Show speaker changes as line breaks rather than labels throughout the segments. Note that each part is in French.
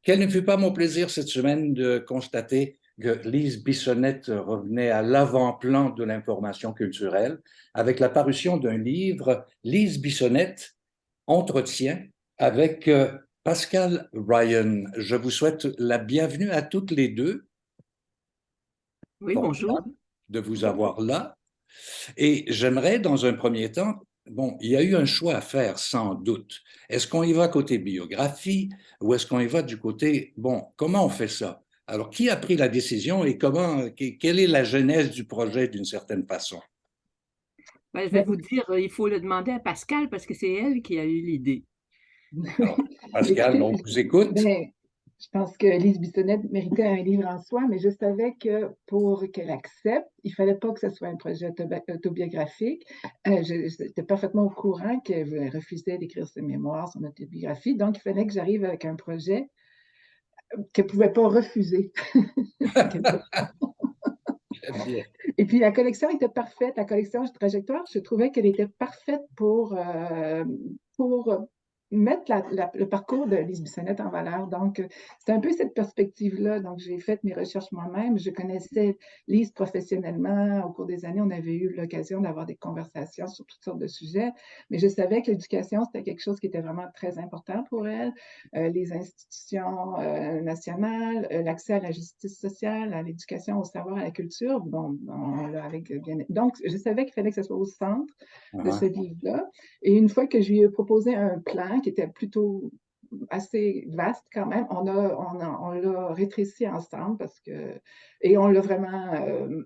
Quel ne fut pas mon plaisir cette semaine de constater que Lise Bissonnette revenait à l'avant-plan de l'information culturelle avec la parution d'un livre, Lise Bissonnette, Entretien, avec Pascal Ryan. Je vous souhaite la bienvenue à toutes les deux.
Oui, bonjour.
Formidable de vous avoir là. Et j'aimerais, dans un premier temps, bon, il y a eu un choix à faire, sans doute. Est-ce qu'on y va côté biographie ou est-ce qu'on y va du côté, bon, comment on fait ça? Alors, qui a pris la décision et quelle est la genèse du projet d'une certaine façon?
Ben, je vais vous dire, il faut le demander à Pascal parce que c'est elle qui a eu l'idée.
Alors, Pascal,
Écoutez,
on vous écoute.
ben, je pense que Lise Bissonnette méritait un livre en soi, mais je savais que pour qu'elle accepte, il fallait pas que ce soit un projet autobiographique. J'étais parfaitement au courant qu'elle refusait d'écrire ses mémoires, son autobiographie, donc il fallait que j'arrive avec un projet qu'elle ne pouvait pas refuser. Et puis la collection était parfaite, la collection Trajectoire, je trouvais qu'elle était parfaite pour mettre le parcours de Lise Bissonnette en valeur. Donc, c'est un peu cette perspective-là. Donc, j'ai fait mes recherches moi-même. Je connaissais Lise professionnellement. Au cours des années, on avait eu l'occasion d'avoir des conversations sur toutes sortes de sujets, mais je savais que l'éducation, c'était quelque chose qui était vraiment très important pour elle. Les institutions nationales, l'accès à la justice sociale, à l'éducation, au savoir, à la culture. Bon, donc, je savais qu'il fallait que ce soit au centre de ce livre-là. Et une fois que je lui ai proposé un plan qui était plutôt assez vaste quand même, on l'a rétréci ensemble et on l'a vraiment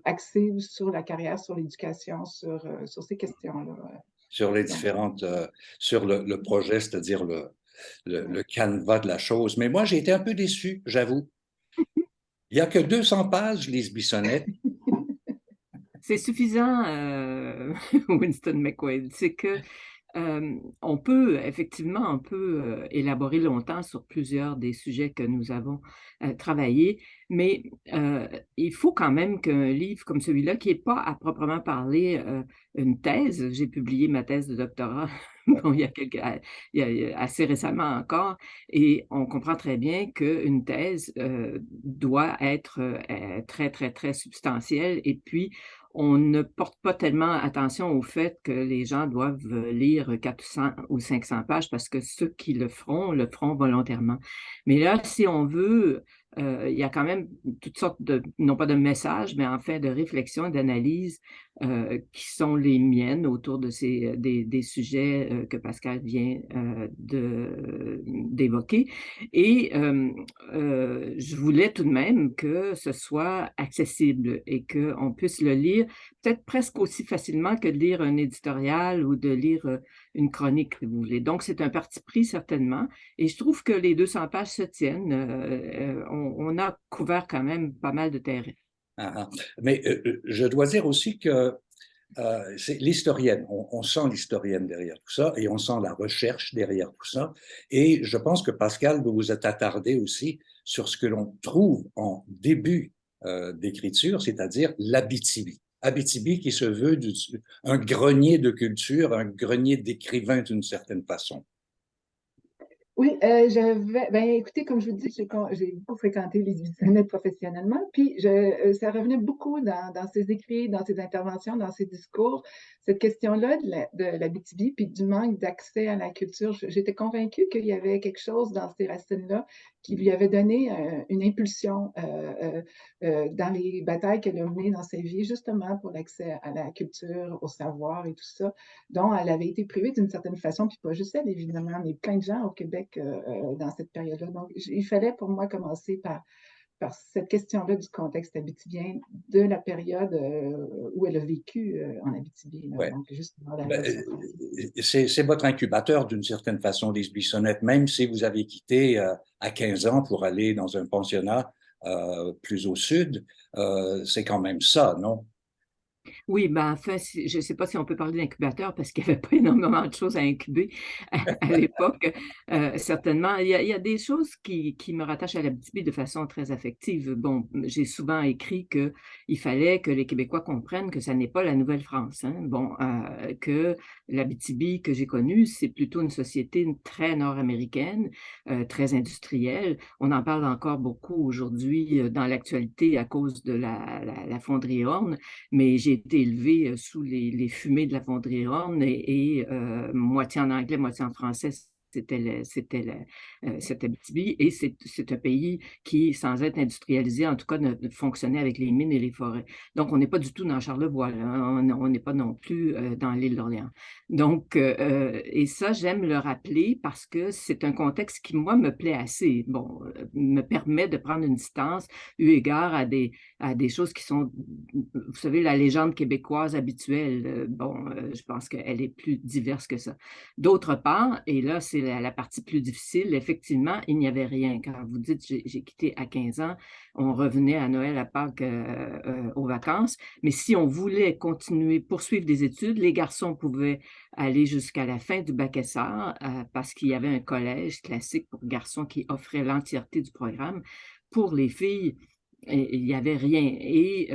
axé sur la carrière, sur l'éducation, sur ces questions-là.
Sur les différentes, sur le projet, c'est-à-dire le canevas de la chose. Mais moi, j'ai été un peu déçu, j'avoue. Il n'y a que 200 pages, Lise Bissonnette.
C'est suffisant, Winston McQuaid. C'est que on peut, effectivement, on peut élaborer longtemps sur plusieurs des sujets que nous avons travaillés, mais il faut quand même qu'un livre comme celui-là, qui n'est pas à proprement parler une thèse, j'ai publié ma thèse de doctorat bon, il y a assez récemment encore, et on comprend très bien qu'une thèse doit être très, très, très substantielle, et puis on ne porte pas tellement attention au fait que les gens doivent lire 400 ou 500 pages parce que ceux qui le feront volontairement. Mais là, si on veut, il y a quand même toutes sortes de, non pas de messages, mais en fait de réflexions et d'analyses qui sont les miennes autour de des sujets que Pascal vient d'évoquer. Et je voulais tout de même que ce soit accessible et qu'on puisse le lire peut-être presque aussi facilement que de lire un éditorial ou de lire une chronique, si vous voulez. Donc, c'est un parti pris, certainement. Et je trouve que les 200 pages se tiennent. On a couvert quand même pas mal de terrain.
Ah, ah. Mais je dois dire aussi que c'est l'historienne, on sent l'historienne derrière tout ça et on sent la recherche derrière tout ça. Et je pense que Pascal, vous vous êtes attardé aussi sur ce que l'on trouve en début d'écriture, c'est-à-dire l'Abitibi. Abitibi qui se veut un grenier de culture, un grenier d'écrivains d'une certaine façon.
Oui, ben écoutez, comme je vous dis, j'ai beaucoup fréquenté les Bissonnette professionnellement, puis ça revenait beaucoup dans ses écrits, dans ses interventions, dans ses discours, cette question-là de la BTB, puis du manque d'accès à la culture. J'étais convaincue qu'il y avait quelque chose dans ces racines-là qui lui avait donné une impulsion dans les batailles qu'elle a menées dans sa vie, justement pour l'accès à la culture, au savoir et tout ça, dont elle avait été privée d'une certaine façon, puis pas juste elle, évidemment, mais plein de gens au Québec dans cette période-là. Donc, il fallait pour moi commencer par cette question-là du contexte abitibien, de la période où elle a vécu en Abitibi.
Ouais.
Donc, juste
c'est votre incubateur d'une certaine façon, Lise Bissonnette, même si vous avez quitté à 15 ans pour aller dans un pensionnat plus au sud, c'est quand même ça, non?
Oui, ben, en fait, je ne sais pas si on peut parler d'incubateur parce qu'il n'y avait pas énormément de choses à incuber à l'époque. Certainement, il y a des choses qui me rattachent à l'Abitibi de façon très affective. Bon, j'ai souvent écrit qu'il fallait que les Québécois comprennent que ça n'est pas la Nouvelle-France, hein. Bon, que l'Abitibi que j'ai connue, c'est plutôt une société très nord-américaine, très industrielle. On en parle encore beaucoup aujourd'hui dans l'actualité à cause de la fonderie Horn, mais j'ai été élevée sous les fumées de la fonderie Horn et moitié en anglais, moitié en français. C'était Abitibi et c'est un pays qui, sans être industrialisé, en tout cas, ne fonctionnait avec les mines et les forêts. Donc, on n'est pas du tout dans Charlevoix, là. On n'est pas non plus dans l'île d'Orléans. Donc, et ça, j'aime le rappeler parce que c'est un contexte qui, moi, me plaît assez. Bon, me permet de prendre une distance eu égard à des choses qui sont, vous savez, la légende québécoise habituelle. Bon, je pense qu'elle est plus diverse que ça. D'autre part, et là, c'est la partie plus difficile, effectivement, il n'y avait rien. Quand vous dites j'ai quitté à 15 ans, on revenait à Noël, à Pâques, aux vacances. Mais si on voulait continuer, poursuivre des études, les garçons pouvaient aller jusqu'à la fin du bac SR parce qu'il y avait un collège classique pour garçons qui offrait l'entièreté du programme. Pour les filles, il n'y avait rien. Et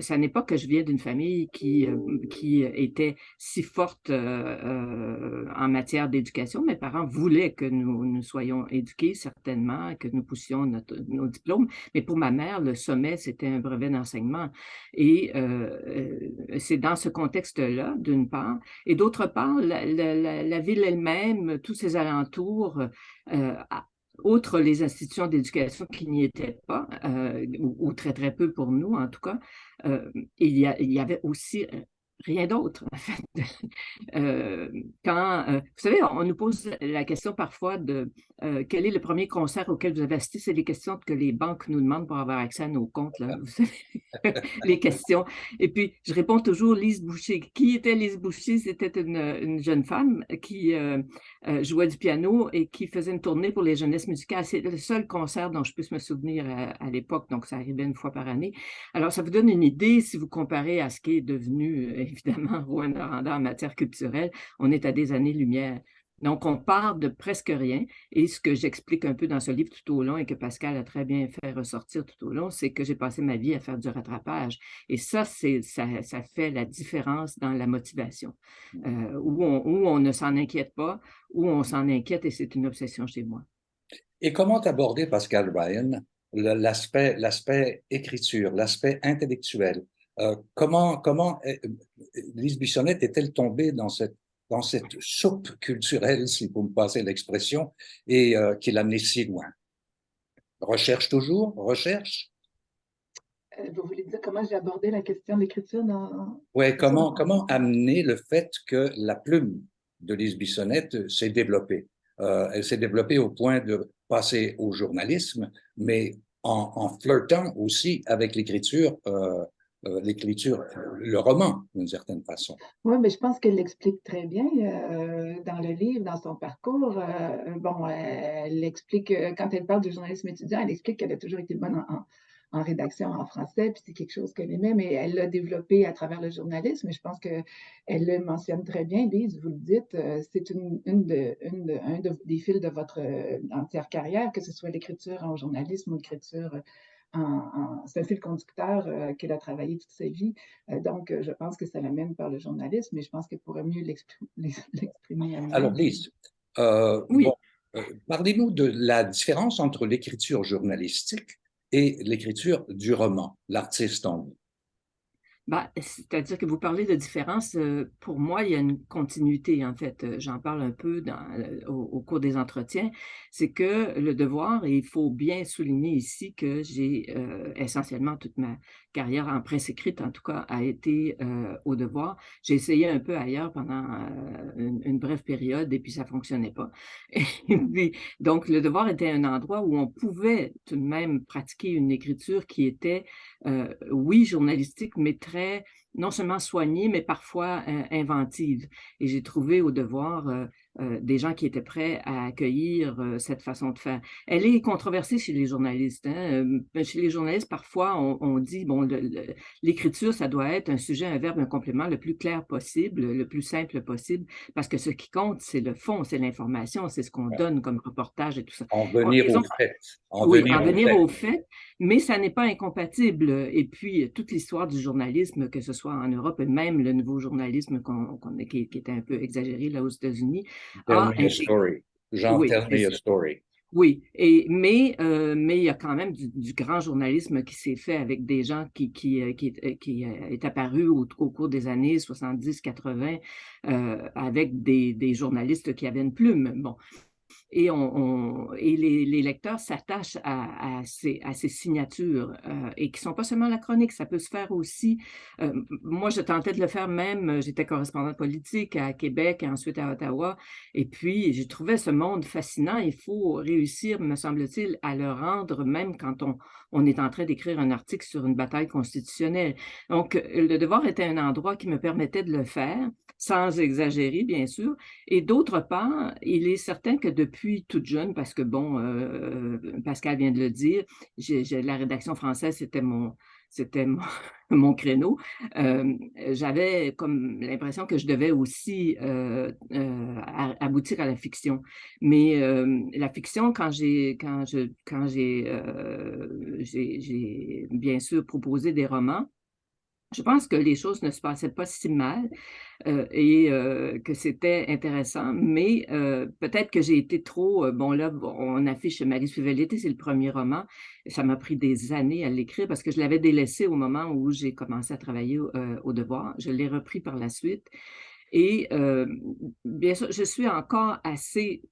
ça n'est pas que je viens d'une famille qui était si forte en matière d'éducation. Mes parents voulaient que nous soyons éduqués, certainement, que nous poussions nos diplômes. Mais pour ma mère, le sommet, c'était un brevet d'enseignement. Et c'est dans ce contexte-là, d'une part. Et d'autre part, la ville elle-même, tous ses alentours, outre les institutions d'éducation qui n'y étaient pas, ou très très peu pour nous en tout cas, il y avait aussi rien d'autre, en fait. Vous savez, on nous pose la question parfois de quel est le premier concert auquel vous avez assisté? C'est les questions que les banques nous demandent pour avoir accès à nos comptes, là, vous savez, les questions. Et puis, je réponds toujours Lise Boucher. Qui était Lise Boucher? C'était une jeune femme qui jouait du piano et qui faisait une tournée pour les jeunesses musicales. C'est le seul concert dont je puisse me souvenir à l'époque, donc ça arrivait une fois par année. Alors, ça vous donne une idée si vous comparez à ce qui est devenu, évidemment, Rouyn-Noranda en matière culturelle. On est à des années-lumière. Donc, on part de presque rien. Et ce que j'explique un peu dans ce livre tout au long et que Pascal a très bien fait ressortir tout au long, c'est que j'ai passé ma vie à faire du rattrapage. Et ça fait la différence dans la motivation, où on ne s'en inquiète pas, où on s'en inquiète et c'est une obsession chez moi.
Et comment aborder, Pascal Ryan, l'aspect écriture, l'aspect intellectuel? Comment Lise Bissonnette est-elle tombée dans cette soupe culturelle, si vous me passez l'expression, et qui l'a menée si loin? Recherche toujours? Recherche?
Vous voulez dire comment j'ai abordé la question de l'écriture dans...
Oui, comment amener le fait que la plume de Lise Bissonnette s'est développée? Elle s'est développée au point de passer au journalisme, mais en flirtant aussi avec l'écriture, le roman, d'une certaine façon.
Oui, mais je pense qu'elle l'explique très bien dans le livre, dans son parcours. Bon, elle explique, quand elle parle du journalisme étudiant, elle explique qu'elle a toujours été bonne en rédaction en français, puis c'est quelque chose qu'elle aimait, mais elle l'a développé à travers le journalisme, et je pense qu'elle le mentionne très bien, Lise, vous le dites, c'est des fils de votre entière carrière, que ce soit l'écriture en journalisme ou l'écriture c'est un fil conducteur qu'elle a travaillé toute sa vie. Donc, je pense que ça l'amène par le journalisme, mais je pense qu'elle pourrait mieux l'exprimer elle-même.
Alors, Lise,
Oui.
bon, parlez-nous de la différence entre l'écriture journalistique et l'écriture du roman, l'artiste en vous.
Ben, c'est-à-dire que vous parlez de différence. Pour moi, il y a une continuité, en fait. J'en parle un peu au cours des entretiens. C'est que le devoir, et il faut bien souligner ici que j'ai essentiellement toute ma carrière en presse écrite, en tout cas, a été au devoir. J'ai essayé un peu ailleurs pendant une brève période et puis ça fonctionnait pas. Et puis, donc, le devoir était un endroit où on pouvait tout de même pratiquer une écriture qui était oui, journalistique, mais très non seulement soignée, mais parfois inventive. Et j'ai trouvé au Devoir des gens qui étaient prêts à accueillir cette façon de faire. Elle est controversée chez les journalistes. Hein. Chez les journalistes, parfois, on dit, bon, l'écriture, ça doit être un sujet, un verbe, un complément le plus clair possible, le plus simple possible, parce que ce qui compte, c'est le fond, c'est l'information, c'est ce qu'on donne comme reportage et tout ça.
En venir
Les
au
autres,
fait. En
oui,
venir
en
au
venir
fait.
au fait, mais ça n'est pas incompatible. Et puis, toute l'histoire du journalisme, que ce soit en Europe et même le nouveau journalisme qui était un peu exagéré là aux États-Unis,
Tell
a
me a
intégré.
story. Jean,
Oui,
tell
c'est
me a
ça.
story.
Oui, mais il y a quand même du grand journalisme qui s'est fait avec des gens qui est apparu au cours des années 70-80 avec des journalistes qui avaient une plume. Bon, et les lecteurs s'attachent à ces signatures et qui ne sont pas seulement la chronique, ça peut se faire aussi. Moi, je tentais de le faire même, j'étais correspondante politique à Québec et ensuite à Ottawa, et puis j'ai trouvé ce monde fascinant. Il faut réussir, me semble-t-il, à le rendre, même quand on est en train d'écrire un article sur une bataille constitutionnelle. Donc, le Devoir était un endroit qui me permettait de le faire, sans exagérer, bien sûr. Et d'autre part, il est certain que depuis toute jeune, parce que bon, Pascal vient de le dire, la rédaction française, c'était mon créneau. J'avais comme l'impression que je devais aussi aboutir à la fiction. Mais la fiction, j'ai bien sûr proposé des romans, je pense que les choses ne se passaient pas si mal et que c'était intéressant, mais peut-être que j'ai été trop, bon là, on affiche Marie suivait l'été, c'est le premier roman, ça m'a pris des années à l'écrire parce que je l'avais délaissé au moment où j'ai commencé à travailler au Devoir. Je l'ai repris par la suite et bien sûr, je suis encore assez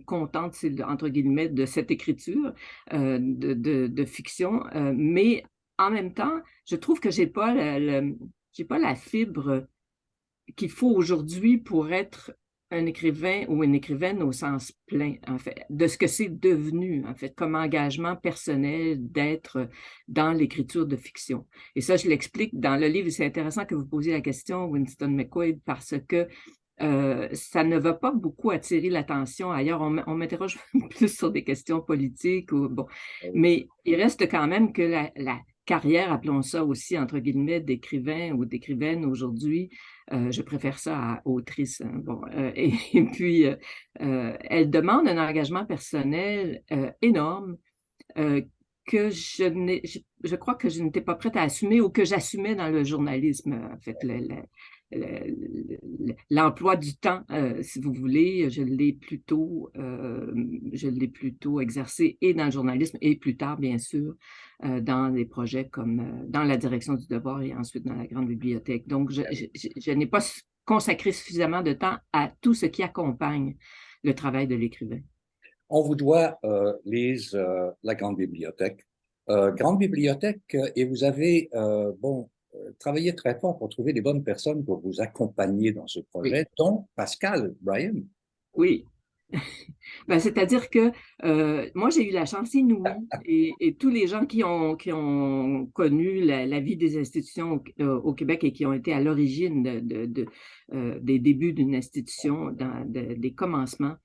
contente, entre guillemets, de cette écriture de fiction, mais en même temps, je trouve que j'ai pas la fibre qu'il faut aujourd'hui pour être un écrivain ou une écrivaine au sens plein, en fait, de ce que c'est devenu, en fait, comme engagement personnel d'être dans l'écriture de fiction. Et ça, je l'explique dans le livre. C'est intéressant que vous posiez la question, Winston McQuaid, parce que ça ne va pas beaucoup attirer l'attention ailleurs. On m'interroge plus sur des questions politiques. Bon. Mais il reste quand même que la carrière, appelons ça aussi, entre guillemets, d'écrivain ou d'écrivaine aujourd'hui, je préfère ça à autrice. Hein. Bon, et puis, elle demande un engagement personnel énorme que je crois que je n'étais pas prête à assumer ou que j'assumais dans le journalisme. En fait, l'emploi du temps, si vous voulez, je l'ai plutôt exercé et dans le journalisme et plus tard, bien sûr, dans des projets comme dans la direction du Devoir et ensuite dans la Grande Bibliothèque. Donc, je n'ai pas consacré suffisamment de temps à tout ce qui accompagne le travail de l'écrivain.
On vous doit, Lise, la Grande Bibliothèque. Grande Bibliothèque, et vous avez, travaillé très fort pour trouver les bonnes personnes pour vous accompagner dans ce projet,
Oui.
dont Pascal Bryan.
Oui. Ben, c'est-à-dire que moi, j'ai eu la chance inouïe et tous les gens qui ont connu la vie des institutions au Québec et qui ont été à l'origine des débuts d'une institution, des commencements,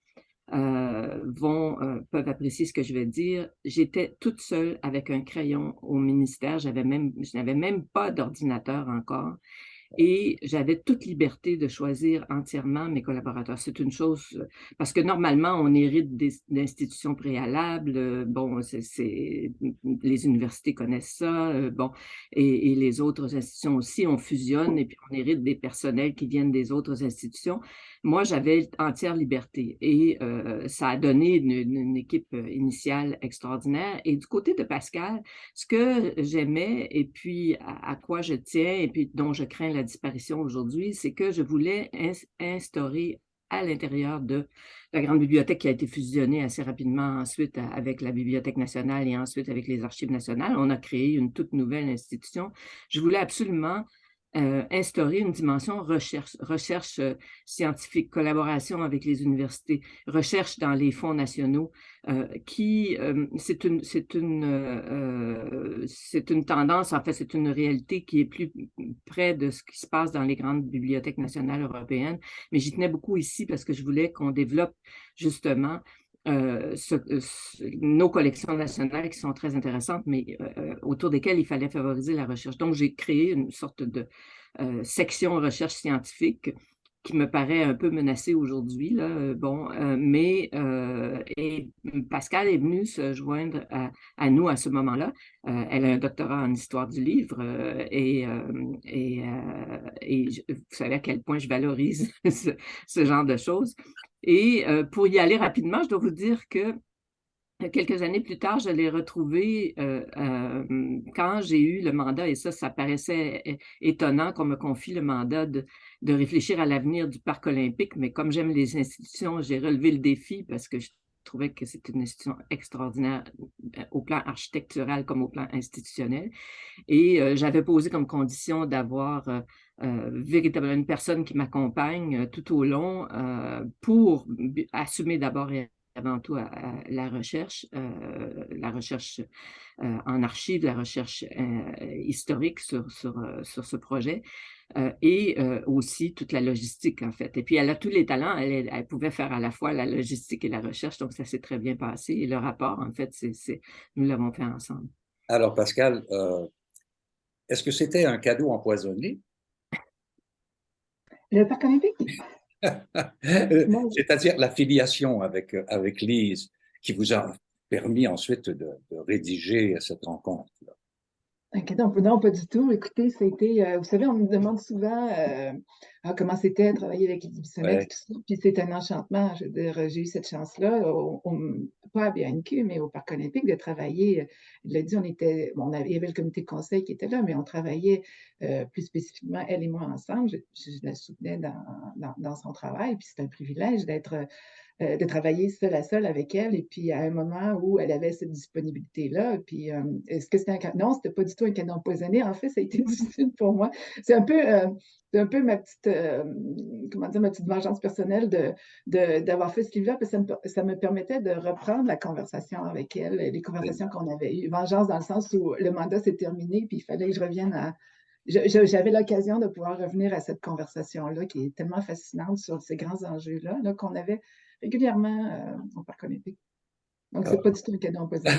peuvent apprécier ce que je vais dire. J'étais toute seule avec un crayon au ministère. Je n'avais même pas d'ordinateur encore. Et j'avais toute liberté de choisir entièrement mes collaborateurs. C'est une chose, parce que normalement, on hérite d'institutions préalables. Bon, les universités connaissent ça, bon, et les autres institutions aussi, on fusionne et puis on hérite des personnels qui viennent des autres institutions. Moi, j'avais entière liberté et ça a donné une équipe initiale extraordinaire. Et du côté de Pascal, ce que j'aimais et puis à quoi je tiens et puis dont je crains la disparition aujourd'hui, c'est que je voulais instaurer à l'intérieur de la Grande Bibliothèque qui a été fusionnée assez rapidement ensuite avec la Bibliothèque nationale et ensuite avec les Archives nationales. On a créé une toute nouvelle institution. Je voulais absolument instaurer une dimension recherche scientifique, collaboration avec les universités, recherche dans les fonds nationaux, c'est une tendance, en fait, c'est une réalité qui est plus près de ce qui se passe dans les grandes bibliothèques nationales européennes. Mais j'y tenais beaucoup ici parce que je voulais qu'on développe justement nos collections nationales qui sont très intéressantes, mais autour desquelles il fallait favoriser la recherche. Donc, j'ai créé une sorte de section recherche scientifique qui me paraît un peu menacée aujourd'hui, là, et Pascale est venue se joindre à nous à ce moment-là. Elle a un doctorat en histoire du livre vous savez à quel point je valorise ce genre de choses. Et pour y aller rapidement, je dois vous dire que quelques années plus tard, je l'ai retrouvé quand j'ai eu le mandat, et ça paraissait étonnant qu'on me confie le mandat de réfléchir à l'avenir du Parc olympique, mais comme j'aime les institutions, j'ai relevé le défi parce que je trouvais que c'était une institution extraordinaire au plan architectural comme au plan institutionnel. Et j'avais posé comme condition d'avoir véritablement une personne qui m'accompagne tout au long pour assumer d'abord et avant tout à la recherche en archives, la recherche historique sur ce projet et aussi toute la logistique, en fait. Et puis, elle a tous les talents. Elle pouvait faire à la fois la logistique et la recherche, donc ça s'est très bien passé. Et le rapport, en fait, nous l'avons fait ensemble.
Alors, Pascale, est-ce que c'était un cadeau empoisonné?
Le Parc olympique?
C'est-à-dire la filiation avec Lise qui vous a permis ensuite de rédiger cette rencontre-là.
Ok, non, pas du tout. Écoutez, ça a été, vous savez, on me demande souvent comment c'était de travailler avec Lydie Bissonnette et tout ça. Puis c'est un enchantement. Je veux dire, j'ai eu cette chance-là, pas à BNQ, mais au Parc olympique, de travailler. Il l'a dit, il y avait le comité de conseil qui était là, mais on travaillait plus spécifiquement, elle et moi, ensemble. Je la soutenais dans son travail. Puis c'est un privilège de travailler seul à seul avec elle. Et puis, à un moment où elle avait cette disponibilité-là, puis est-ce que c'était un cadeau? Non, c'était pas du tout un cadeau empoisonné. En fait, ça a été difficile pour moi. C'est un peu ma petite, comment dire, ma petite vengeance personnelle d'avoir fait ce livre-là, parce que ça me permettait de reprendre la conversation avec elle, les conversations qu'on avait eues. Vengeance dans le sens où le mandat s'est terminé, puis il fallait que je revienne à... J'avais l'occasion de pouvoir revenir à cette conversation-là qui est tellement fascinante sur ces grands enjeux-là là, qu'on avait régulièrement au Parc olympique. Donc, c'est pas du tout un cadeau empoisonné.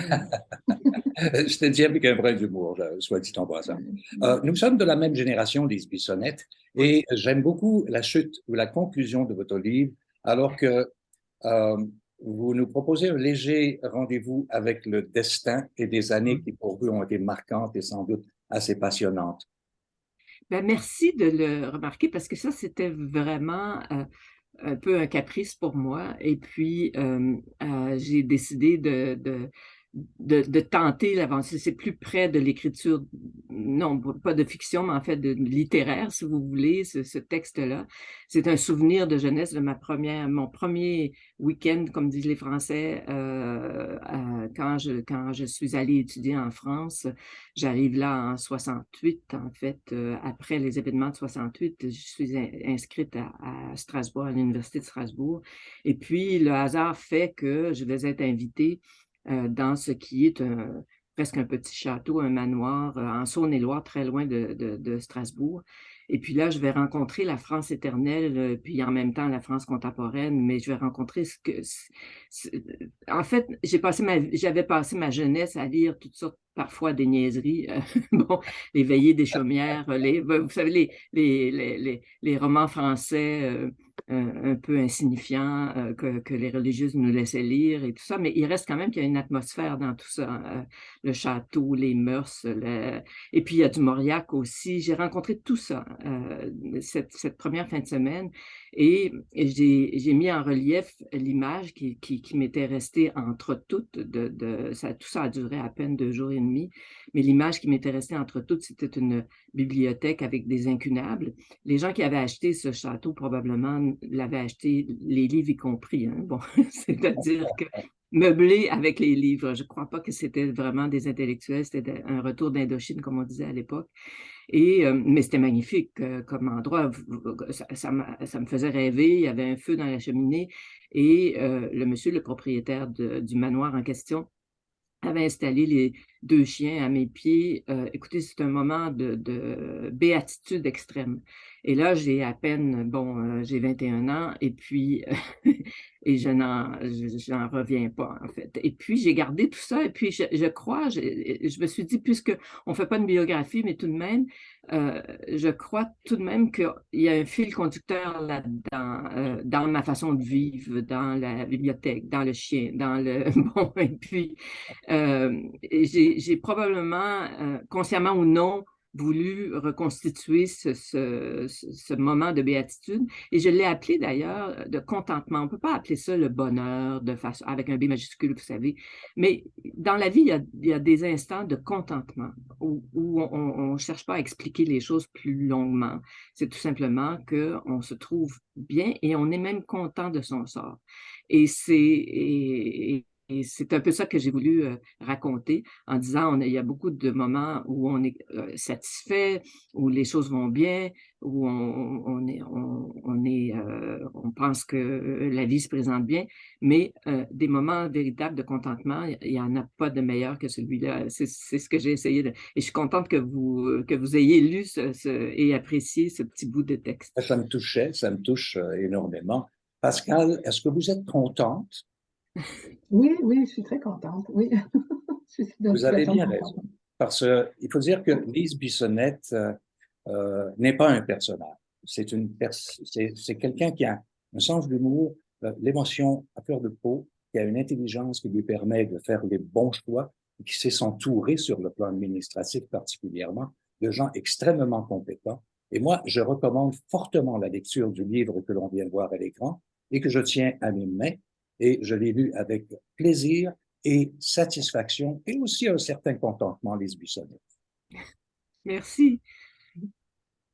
Je te dis avec un brin d'humour, soit dit en passant. Nous sommes de la même génération, Lise Bissonnette, et j'aime beaucoup la chute ou la conclusion de votre livre, alors que vous nous proposez un léger rendez-vous avec le destin et des années qui pour vous ont été marquantes et sans doute assez passionnantes.
Ben, merci de le remarquer parce que ça, c'était vraiment un peu un caprice pour moi. Et puis, j'ai décidé de tenter l'aventure. C'est plus près de l'écriture, non, pas de fiction, mais en fait de littéraire, si vous voulez, ce texte-là. C'est un souvenir de jeunesse de mon premier week-end, comme disent les Français, quand je suis allée étudier en France. J'arrive là en 68, en fait, après les événements de 68, je suis inscrite à Strasbourg, à l'Université de Strasbourg. Et puis, le hasard fait que je vais être invitée dans ce qui est presque un petit château, un manoir en Saône-et-Loire, très loin de Strasbourg. Et puis là, je vais rencontrer la France éternelle, puis en même temps la France contemporaine, mais je vais rencontrer en fait, j'avais passé ma jeunesse à lire toutes sortes, parfois des niaiseries, bon, les veillées des chaumières, vous savez, les romans français un peu insignifiants que les religieuses nous laissaient lire et tout ça, mais il reste quand même qu'il y a une atmosphère dans tout ça, le château, les mœurs, et puis il y a du Mauriac aussi. J'ai rencontré tout ça cette première fin de semaine et j'ai mis en relief l'image qui m'était restée entre toutes. Tout ça a duré à peine 2 jours et demi, mais l'image qui m'était restée entre toutes, c'était une bibliothèque avec des incunables. Les gens qui avaient acheté ce château probablement l'avaient acheté, les livres y compris. Hein? Bon, c'est-à-dire que meublé avec les livres. Je ne crois pas que c'était vraiment des intellectuels, c'était un retour d'Indochine, comme on disait à l'époque. Mais c'était magnifique comme endroit. Ça me faisait rêver. Il y avait un feu dans la cheminée et le monsieur, le propriétaire du manoir en question, avait installé les 2 chiens à mes pieds. Écoutez, c'est un moment de béatitude extrême. Et là, j'ai à peine, j'ai 21 ans et puis, et je n'en reviens pas, en fait. Et puis, j'ai gardé tout ça et puis, je crois, je me suis dit, puisque on fait pas une biographie, mais tout de même, je crois tout de même qu'il y a un fil conducteur là-dedans, dans ma façon de vivre, dans la bibliothèque, dans le chien, dans le... Bon, et puis, j'ai probablement, consciemment ou non, voulu reconstituer ce moment de béatitude. Et je l'ai appelé d'ailleurs de contentement. On ne peut pas appeler ça le bonheur de façon, avec un B majuscule, vous savez. Mais dans la vie, il y a des instants de contentement où on ne cherche pas à expliquer les choses plus longuement. C'est tout simplement qu'on se trouve bien et on est même content de son sort. Et c'est un peu ça que j'ai voulu raconter en disant il y a beaucoup de moments où on est satisfait, où les choses vont bien, où on pense que la vie se présente bien, mais des moments véritables de contentement, il n'y en a pas de meilleur que celui-là. C'est ce que j'ai essayé de... Et je suis contente que vous ayez lu et apprécié ce petit bout de texte.
Ça me touche énormément. Pascal, est-ce que vous êtes contente?
Oui, oui, je suis très contente. Oui, je suis dans une
Vous avez
situation
bien
contente.
raison. Parce qu'il faut dire que Lise Bissonnette n'est pas un personnage. C'est quelqu'un qui a un sens de l'humour, l'émotion à fleur de peau, qui a une intelligence qui lui permet de faire les bons choix, et qui sait s'entourer sur le plan administratif particulièrement de gens extrêmement compétents. Et moi, je recommande fortement la lecture du livre que l'on vient de voir à l'écran et que je tiens à mes mains. Et je l'ai lu avec plaisir et satisfaction et aussi un certain contentement, Lise Bissonnette.
Merci.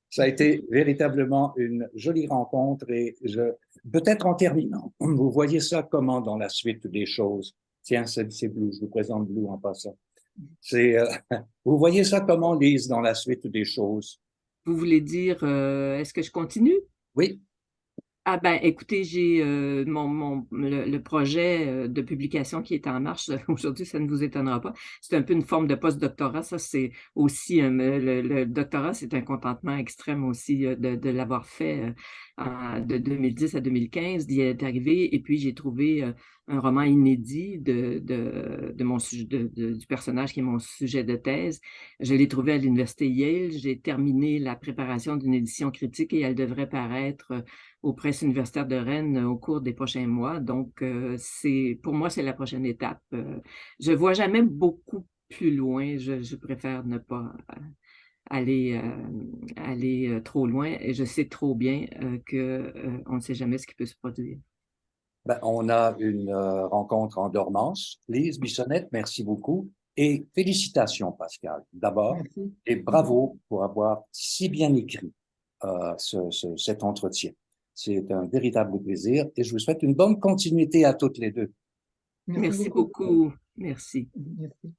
Ça a été véritablement une jolie rencontre et peut-être en terminant, vous voyez ça comment dans la suite des choses? Tiens, c'est Blue, je vous présente Blue en passant. Vous voyez ça comment, Lise, dans la suite des choses?
Vous voulez dire, est-ce que je continue?
Oui.
Ah ben, écoutez, j'ai le projet de publication qui est en marche aujourd'hui, ça ne vous étonnera pas. C'est un peu une forme de post-doctorat. Ça, c'est aussi le doctorat, c'est un contentement extrême aussi de l'avoir fait de 2010 à 2015, d'y être arrivé. Et puis, j'ai trouvé un roman inédit de mon sujet, du personnage qui est mon sujet de thèse. Je l'ai trouvé à l'Université Yale. J'ai terminé la préparation d'une édition critique et elle devrait paraître aux presses universitaires de Rennes au cours des prochains mois. Donc, pour moi, c'est la prochaine étape. Je ne vois jamais beaucoup plus loin. Je préfère ne pas aller trop loin. Et je sais trop bien qu'on ne sait jamais ce qui peut se produire.
Ben, on a une rencontre en dormance. Lise Bissonnette, merci beaucoup. Et félicitations, Pascal, d'abord.
Merci.
Et bravo pour avoir si bien écrit cet entretien. C'est un véritable plaisir et je vous souhaite une bonne continuité à toutes les deux.
Merci beaucoup. Merci.
Merci.